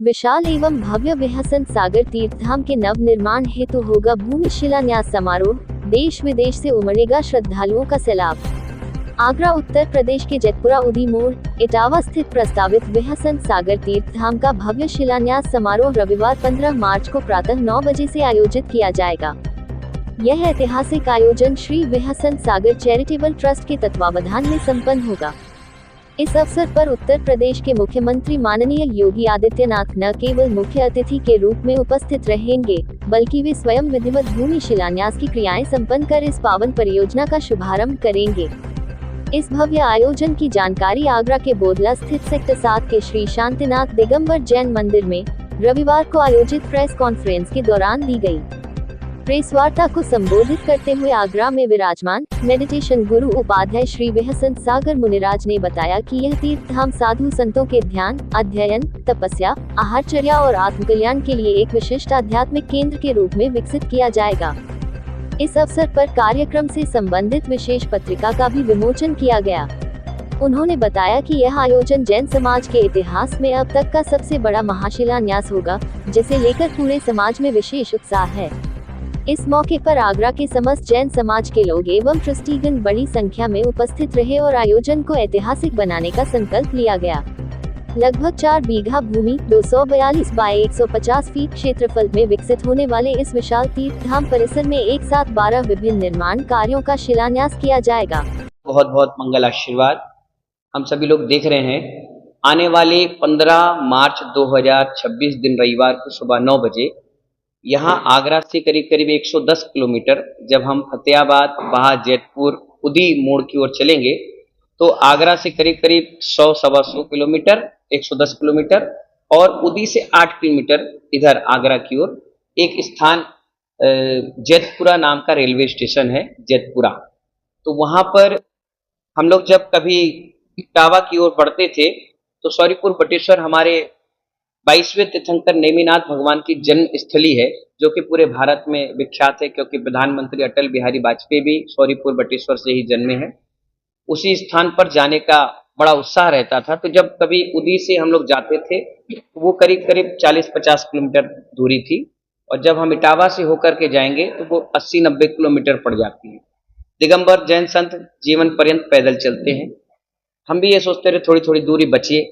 विशाल एवं भव्य बेहसन सागर तीर्थधाम के नव निर्माण हेतु होगा भूमि शिलान्यास समारोह। देश विदेश से उमड़ेगा श्रद्धालुओं का सैलाब। आगरा उत्तर प्रदेश के जेतपुरा उदी मोड़ इटावा स्थित प्रस्तावित बेहसन सागर तीर्थधाम का भव्य शिलान्यास समारोह रविवार 15 मार्च को प्रातः 9 बजे से आयोजित किया जाएगा। यह ऐतिहासिक आयोजन श्री बेहसन सागर चैरिटेबल ट्रस्ट के तत्वावधान में संपन्न होगा। इस अवसर पर उत्तर प्रदेश के मुख्यमंत्री माननीय योगी आदित्यनाथ न केवल मुख्य अतिथि के रूप में उपस्थित रहेंगे, बल्कि वे स्वयं विधिवत भूमि शिलान्यास की क्रियाएं संपन्न कर इस पावन परियोजना का शुभारंभ करेंगे। इस भव्य आयोजन की जानकारी आगरा के बोधला स्थित सेक्टर 7 के श्री शांतिनाथ दिगंबर जैन मंदिर में रविवार को आयोजित प्रेस कॉन्फ्रेंस के दौरान दी गई। प्रेस वार्ता को संबोधित करते हुए आगरा में विराजमान मेडिटेशन गुरु उपाध्याय श्री बेहसन सागर मुनिराज ने बताया कि यह तीर्थधाम साधु संतों के ध्यान, अध्ययन, तपस्या, आहारचर्या और आत्मकल्याण के लिए एक विशिष्ट आध्यात्मिक केंद्र के रूप में विकसित किया जाएगा। इस अवसर पर कार्यक्रम से संबंधित विशेष पत्रिका का भी विमोचन किया गया। उन्होंने बताया कि यह आयोजन जैन समाज के इतिहास में अब तक का सबसे बड़ा महाशिलान्यास होगा, जिसे लेकर पूरे समाज में विशेष उत्साह है। इस मौके पर आगरा के समस्त जैन समाज के लोग एवं ट्रस्टीगण बड़ी संख्या में उपस्थित रहे और आयोजन को ऐतिहासिक बनाने का संकल्प लिया गया। लगभग 4 बीघा भूमि 242 बाय 150 फीट क्षेत्रफल में विकसित होने वाले इस विशाल तीर्थधाम परिसर में एक साथ 12 विभिन्न निर्माण कार्यों का शिलान्यास किया जाएगा। बहुत बहुत मंगल आशीर्वाद हम सभी लोग देख रहे हैं। आने वाले 15 मार्च 2026 दिन रविवार को सुबह 9 बजे यहाँ आगरा से करीब करीब 110 किलोमीटर जब हम फतेहाबाद वहाँ जेतपुर उदी मोड़ की ओर चलेंगे तो आगरा से करीब करीब 100-125 किलोमीटर 110 किलोमीटर और उदी से 8 किलोमीटर इधर आगरा की ओर एक स्थान जेतपुरा नाम का रेलवे स्टेशन है जेतपुरा। तो वहाँ पर हम लोग जब कभी इटावा की ओर बढ़ते थे तो सौरीपुर बटेश्वर हमारे 22वें तीर्थंकर नेमिनाथ भगवान की जन्म स्थली है, जो कि पूरे भारत में विख्यात है, क्योंकि प्रधानमंत्री अटल बिहारी वाजपेयी भी सौरीपुर बटेश्वर से ही जन्मे हैं। उसी स्थान पर जाने का बड़ा उत्साह रहता था। तो जब कभी उदी से हम लोग जाते थे वो करीब करीब 40-50 किलोमीटर दूरी थी और जब हम इटावा से होकर के जाएंगे तो वो 80-90 किलोमीटर पड़ जाती है। दिगंबर जैन संत जीवन पर्यंत पैदल चलते हैं। हम भी ये सोचते रहे थोड़ी थोड़ी दूरी बचिए।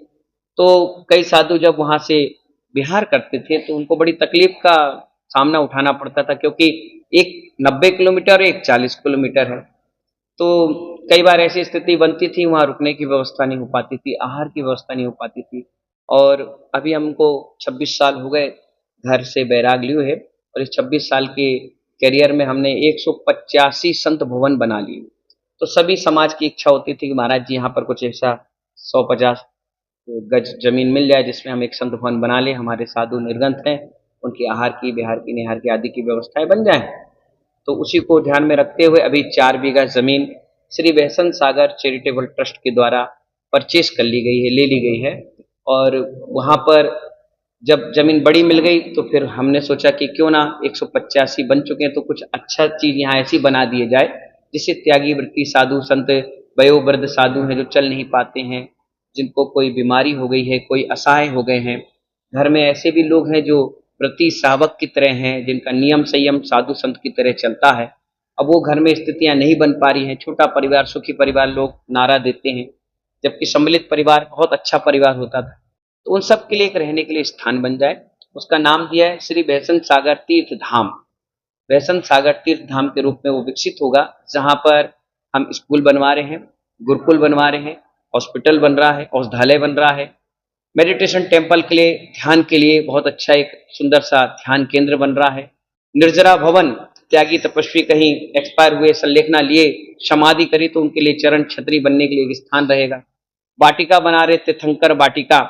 तो कई साधु जब वहां से विहार करते थे तो उनको बड़ी तकलीफ का सामना उठाना पड़ता था, क्योंकि एक 90 किलोमीटर एक 40 किलोमीटर है। तो कई बार ऐसी स्थिति बनती थी, वहां रुकने की व्यवस्था नहीं हो पाती थी, आहार की व्यवस्था नहीं हो पाती थी। और अभी हमको 26 साल हो गए घर से बैराग लिए है और इस 26 साल के करियर में हमने 185 संत भवन बना लिए। तो सभी समाज की इच्छा होती थी कि महाराज जी यहाँ पर कुछ ऐसा 150 गज जमीन मिल जाए जिसमें हम एक संत भवन बना लें, हमारे साधु निर्गंत हैं, उनकी आहार की, विहार की, निहार की आदि की व्यवस्थाएं बन जाएं। तो उसी को ध्यान में रखते हुए अभी 4 बीघा जमीन श्री बेहसन सागर चैरिटेबल ट्रस्ट के द्वारा परचेस कर ली गई है, ले ली गई है। और वहाँ पर जब जमीन बड़ी मिल गई तो फिर हमने सोचा कि क्यों ना 185 बन चुके हैं तो कुछ अच्छा चीज यहाँ ऐसी बना दिए जाए जिससे त्यागी वृत्ति साधु संत, वयोवृद्ध साधु हैं जो चल नहीं पाते हैं, जिनको कोई बीमारी हो गई है, कोई असहाय हो गए हैं, घर में ऐसे भी लोग हैं जो प्रति शावक की तरह हैं, जिनका नियम संयम साधु संत की तरह चलता है। अब वो घर में स्थितियां नहीं बन पा रही हैं, छोटा परिवार सुखी परिवार लोग नारा देते हैं, जबकि सम्मिलित परिवार बहुत अच्छा परिवार होता था। तो उन सब के लिए एक रहने के लिए स्थान बन जाए, उसका नाम दिया है श्री बेहसन सागर तीर्थ धाम। बेहसन सागर तीर्थ धाम के रूप में वो विकसित होगा, जहां पर हम स्कूल बनवा रहे हैं, गुरुकुल बनवा रहे हैं, हॉस्पिटल बन रहा है, औषधालय बन रहा है, मेडिटेशन टेम्पल के लिए, ध्यान के लिए बहुत अच्छा एक सुंदर सा ध्यान केंद्र बन रहा है। निर्जरा भवन, त्यागी तपस्वी कहीं एक्सपायर हुए, संलेखना लिए, समाधि करी तो उनके लिए चरण छतरी बनने के लिए एक स्थान रहेगा। वाटिका बना रहे तीर्थंकर वाटिका,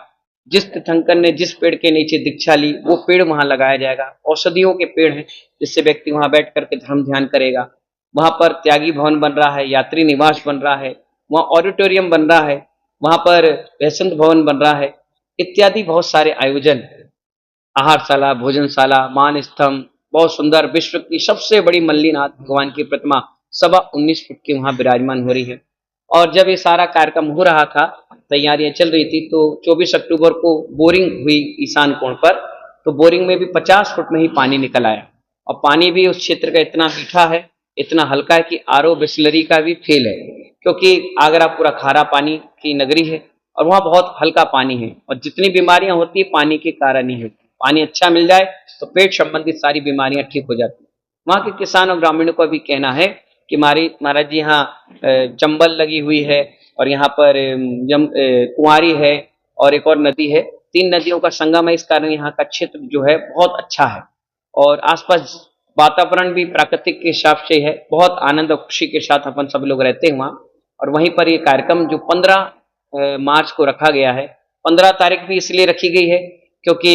जिस तीर्थंकर ने जिस पेड़ के नीचे दीक्षा ली वो पेड़ वहां लगाया जाएगा। औषधियों के पेड़ हैं जिससे व्यक्ति वहां बैठ करके धर्म ध्यान करेगा। वहां पर त्यागी भवन बन रहा है, यात्री निवास बन रहा है, वहाँ ऑडिटोरियम बन रहा है, वहां पर वैष्णव भवन बन रहा है, इत्यादि बहुत सारे आयोजन, आहारशाला, भोजनशाला, मान स्तंभ, बहुत सुंदर विश्व की सबसे बड़ी मल्लीनाथ भगवान की प्रतिमा 19.25 फुट की वहां विराजमान हो रही है। और जब ये सारा कार्यक्रम हो रहा था तैयारियां चल रही थी, तो 24 अक्टूबर को बोरिंग हुई ईशान कोण पर, तो बोरिंग में भी 50 फुट में ही पानी निकल आया। और पानी भी उस क्षेत्र का इतना मीठा है, इतना हल्का है कि आरओ बिसलरी का भी फेल है, क्योंकि आगरा पूरा खारा पानी की नगरी है और वहाँ बहुत हल्का पानी है और जितनी बीमारियां होती है पानी के कारण ही होती है। पानी अच्छा मिल जाए तो पेट संबंधित सारी बीमारियां ठीक हो जाती है। वहाँ के किसान और ग्रामीणों का भी कहना है कि महाराज जी यहाँ चंबल लगी हुई है और यहाँ पर कुंवारी है और एक और नदी है, 3 नदियों का संगम है। इस कारण यहाँ का क्षेत्र जो है बहुत अच्छा है और आसपास वातावरण भी प्राकृतिक के हिसाब से है, बहुत आनंद और खुशी के साथ अपन सब लोग रहते हैं वहाँ। और वहीं पर ये कार्यक्रम जो 15 मार्च को रखा गया है, 15 तारीख भी इसलिए रखी गई है क्योंकि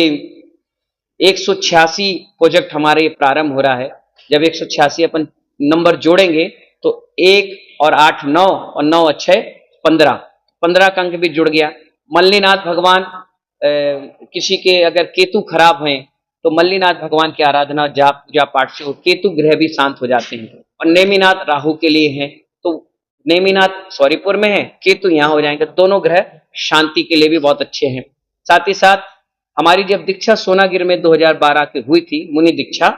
186 प्रोजेक्ट हमारे प्रारंभ हो रहा है। जब 186 अपन नंबर जोड़ेंगे तो 1 और 8 9 और 9 और 6 15 का अंक भी जुड़ गया। मल्लीनाथ भगवान किसी के अगर केतु खराब हैं तो मल्लीनाथ भगवान की आराधना जाप पूजा पाठ से केतु ग्रह भी शांत हो जाते हैं। और नेमिनाथ राहु के लिए हैं, तो नेमिनाथ सौरीपुर में है, केतु यहाँ हो जाएंगे, दोनों ग्रह शांति के लिए भी बहुत अच्छे हैं। साथ ही साथ हमारी जब दीक्षा सोनागिर में 2012 की हुई थी मुनि दीक्षा,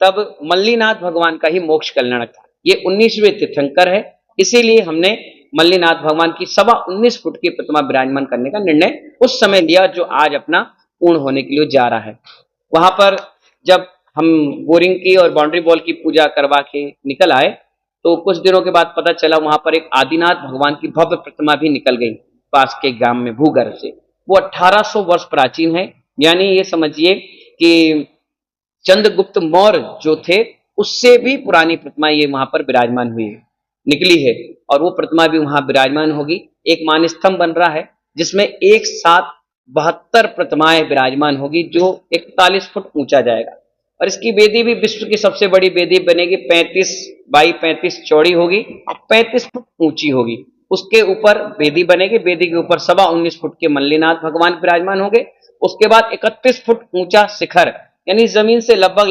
तब मल्लीनाथ भगवान का ही मोक्ष कल्याण था। ये 19वें तीर्थंकर है, इसीलिए हमने मल्लीनाथ भगवान की 19.25 फुट की प्रतिमा विराजमान करने का निर्णय उस समय लिया, जो आज अपना पूर्ण होने के लिए जा रहा है। वहां पर जब हम बोरिंग की और बाउंड्री वॉल की पूजा करवा के निकल आए तो कुछ दिनों के बाद पता चला वहां पर एक आदिनाथ भगवान की भव्य प्रतिमा भी निकल गई पास के ग्राम में भूगर्भ से। वो 1800 वर्ष प्राचीन है, यानी ये समझिए कि चंद्रगुप्त मौर्य जो थे उससे भी पुरानी प्रतिमा ये वहां पर विराजमान हुई है, निकली है। और वो प्रतिमा भी वहां विराजमान होगी। एक मानस्तंभ बन रहा है जिसमें एक साथ 72 प्रतिमाएं विराजमान होगी, जो 41 फुट ऊंचा जाएगा। और इसकी वेदी भी विश्व की सबसे बड़ी वेदी बनेगी, 35 बाई 35 चौड़ी होगी और 35 फुट ऊंची होगी। उसके ऊपर वेदी बनेगी, वेदी के ऊपर 19.25 फुट के मल्लीनाथ भगवान विराजमान होंगे। उसके बाद 31 फुट ऊंचा शिखर, यानी जमीन से लगभग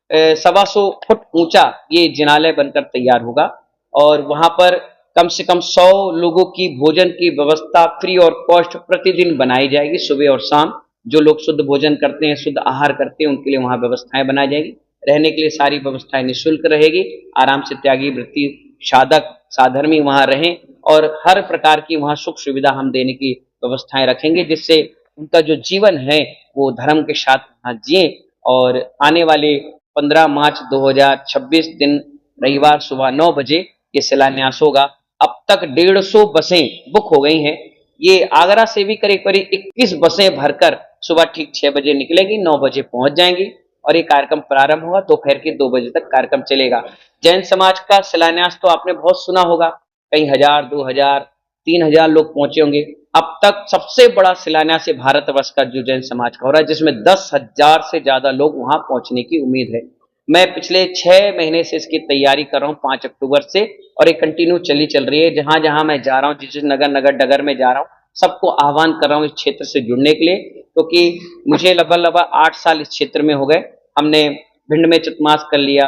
125 फुट ऊंचा ये जिनालय बनकर तैयार होगा। और वहां पर कम से कम 100 लोगों की भोजन की व्यवस्था फ्री और कॉस्ट प्रतिदिन बनाई जाएगी, सुबह और शाम। जो लोग शुद्ध भोजन करते हैं, शुद्ध आहार करते हैं, उनके लिए वहां व्यवस्थाएं बनाई जाएगी। रहने के लिए सारी व्यवस्थाएं निःशुल्क रहेगी। आराम से त्यागी वृत्ति साधक साधर्मी वहां रहें और हर प्रकार की वहां सुख सुविधा हम देने की व्यवस्थाएं रखेंगे, जिससे उनका जो जीवन है वो धर्म के साथ वहां जिए। और आने वाले 15 मार्च 2026 दिन रविवार सुबह 9 बजे ये शिलान्यास होगा। अब तक 150 बसें बुक हो गई हैं। ये आगरा से भी करीब 21 बसें भरकर सुबह ठीक 6 बजे निकलेगी, 9 बजे पहुंच जाएंगी और ये कार्यक्रम प्रारंभ होगा। दोपहर के 2 बजे तक कार्यक्रम चलेगा। जैन समाज का शिलान्यास तो आपने बहुत सुना होगा, कई 1000, 2000, 3000 लोग पहुंचे होंगे। अब तक सबसे बड़ा शिलान्यास भारतवर्ष का जो जैन समाज का हो रहा है, जिसमें 10,000 से ज्यादा लोग वहां पहुंचने की उम्मीद है। मैं पिछले 6 महीने से इसकी तैयारी कर रहा हूँ, 5 अक्टूबर से, और ये कंटिन्यू चल रही है। जहां जहां मैं जा रहा हूँ, जिस नगर डगर में जा रहा हूँ, सबको आह्वान कर रहा हूँ इस क्षेत्र से जुड़ने के लिए, क्योंकि मुझे लगभग 8 साल इस क्षेत्र में हो गए। हमने भिंड में चतमास कर लिया,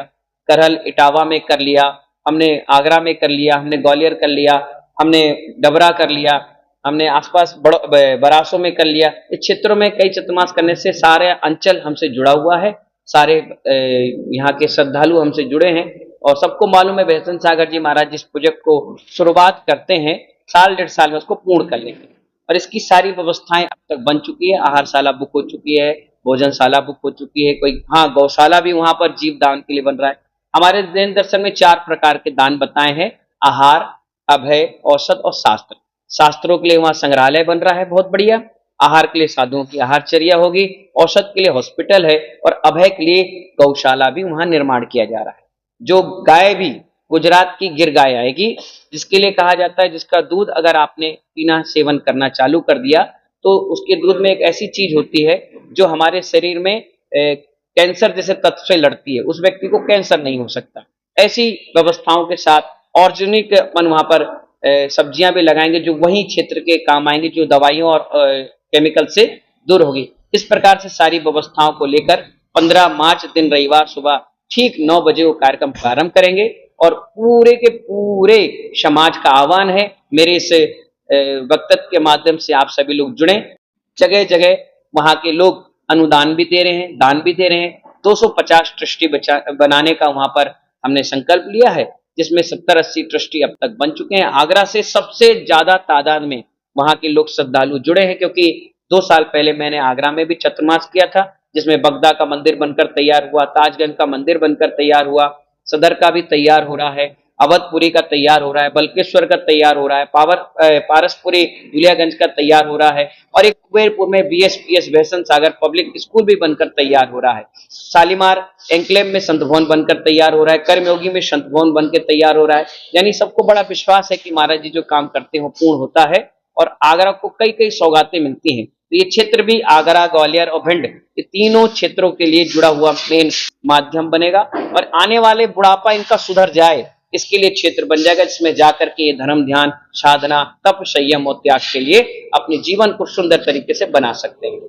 करहल इटावा में कर लिया, हमने आगरा में कर लिया, हमने ग्वालियर कर लिया, हमने डबरा कर लिया, हमने आसपास बरासों में कर लिया। इस क्षेत्रों में कई चतमास करने से सारे अंचल हमसे जुड़ा हुआ है, सारे यहाँ के श्रद्धालु हमसे जुड़े हैं। और सबको मालूम है बेहसन सागर जी महाराज जिस प्रोजेक्ट को शुरुआत करते हैं, 1.5 साल में उसको पूर्ण कर लेंगे। और इसकी सारी व्यवस्थाएं अब तक बन चुकी है। आहारशाला बुक हो चुकी है, भोजनशाला बुक हो चुकी है, कोई गौशाला भी वहां पर जीव दान के लिए बन रहा है। हमारे जैन दर्शन में 4 प्रकार के दान बताए हैं: आहार, अभय, औषध और शास्त्र। शास्त्रों के लिए वहां संग्रहालय बन रहा है, बहुत बढ़िया। आहार के लिए साधुओं की आहारचर्या होगी, औषध के लिए हॉस्पिटल है और अभय के लिए गौशाला भी वहां निर्माण किया जा रहा है। जो गाय भी गुजरात की गिर गाय आएगी, जिसके लिए कहा जाता है जिसका दूध अगर आपने पीना सेवन करना चालू कर दिया तो उसके दूध में एक ऐसी चीज होती है जो हमारे शरीर में कैंसर जैसे तत्व से लड़ती है, उस व्यक्ति को कैंसर नहीं हो सकता। ऐसी व्यवस्थाओं के साथ ऑर्गेनिक अपन वहां पर सब्जियां भी लगाएंगे जो वही क्षेत्र के काम आएंगे, जो दवाइयों और केमिकल से दूर होगी। इस प्रकार से सारी व्यवस्थाओं को लेकर 15 मार्च दिन रविवार सुबह ठीक 9 बजे वो कार्यक्रम प्रारंभ करेंगे। और पूरे के पूरे समाज का आह्वान है मेरे इस वक्तव्य के माध्यम से आप सभी लोग जुड़े। जगह जगह वहां के लोग अनुदान भी दे रहे हैं, दान भी दे रहे हैं। 250 ट्रस्टी बनाने का वहां पर हमने संकल्प लिया है, जिसमें 70-80 ट्रस्टी अब तक बन चुके हैं। आगरा से सबसे ज्यादा तादाद में वहां के लोग श्रद्धालु जुड़े हैं, क्योंकि 2 साल पहले मैंने आगरा में भी चतुर्मास किया था, जिसमें बगदा का मंदिर बनकर तैयार हुआ, ताजगंज का मंदिर बनकर तैयार हुआ, सदर का भी तैयार हो रहा है, अवधपुरी का तैयार हो रहा है, बल्केश्वर का तैयार हो रहा है, पारसपुरी दुलियागंज का तैयार हो रहा है, और एक कुबेरपुर में बीएसपीएस बेहसन सागर पब्लिक स्कूल भी बनकर तैयार हो रहा है। शालीमार एंक्लेव में संत भवन बनकर तैयार हो रहा है, कर्मयोगी में संत भवन बनकर तैयार हो रहा है। यानी सबको बड़ा विश्वास है कि महाराज जी जो काम करते हैं वो पूर्ण होता है, और आगरा को कई कई सौगातें मिलती हैं। तो ये क्षेत्र भी आगरा, ग्वालियर और भिंड, ये तीनों क्षेत्रों के लिए जुड़ा हुआ मेन माध्यम बनेगा, और आने वाले बुढ़ापा इनका सुधर जाए, इसके लिए क्षेत्र बन जाएगा, जिसमें जाकर के ये धर्म, ध्यान, साधना, तप, संयम और त्याग के लिए अपने जीवन को सुंदर तरीके से बना सकते हैं।